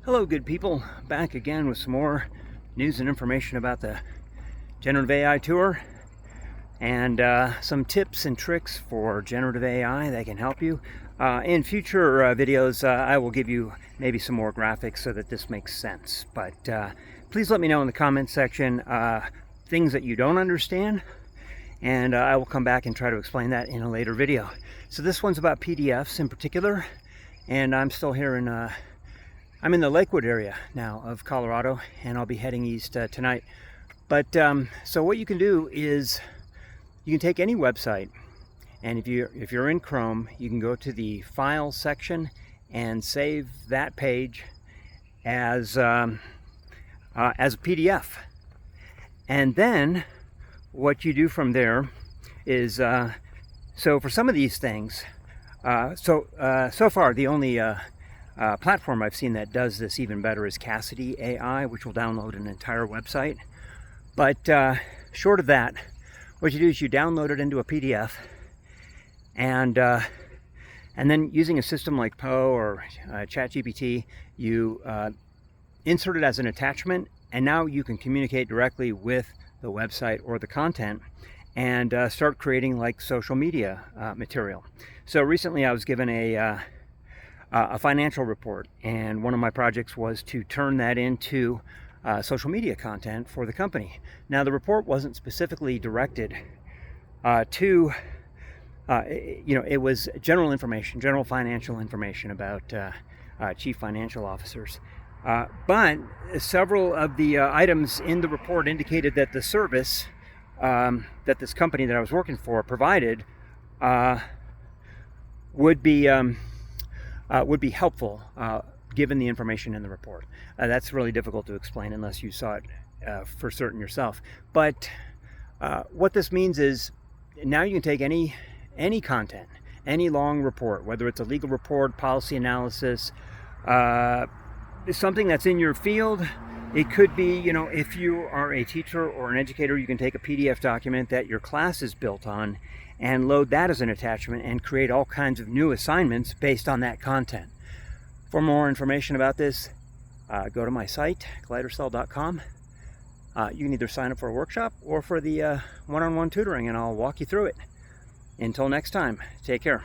Hello, good people. Back again with some more news and information about the generative AI tour and some tips and tricks for generative AI that can help you. In future videos, I will give you maybe some more graphics so that this makes sense. But please let me know in the comments section things that you don't understand, and I will come back and try to explain that in a later video. So this one's about PDFs in particular, and I'm still here in I'm in the Lakewood area now of Colorado, and I'll be heading east tonight. But so what you can do is you can take any website, and if you're in Chrome, you can go to the File section and save that page as a PDF. And then what you do from there is so for some of these things, so far the only platform I've seen that does this even better is Cassidy AI, which will download an entire website. But short of that, what you do is you download it into a PDF, and then using a system like Poe or ChatGPT, you insert it as an attachment, and now you can communicate directly with the website or the content and start creating like social media material. So recently I was given a financial report, and one of my projects was to turn that into social media content for the company. Now the report wasn't specifically directed to it was general information, general financial information about chief financial officers, but several of the items in the report indicated that the service that this company that I was working for provided would be helpful given the information in the report. That's really difficult to explain unless you saw it for certain yourself. But what this means is now you can take any content, any long report, whether it's a legal report, policy analysis, something that's in your field. It could be, if you are a teacher or an educator, you can take a PDF document that your class is built on and load that as an attachment and create all kinds of new assignments based on that content. For more information about this, go to my site, glidercell.com. You can either sign up for a workshop or for the one-on-one tutoring, and I'll walk you through it. Until next time, take care.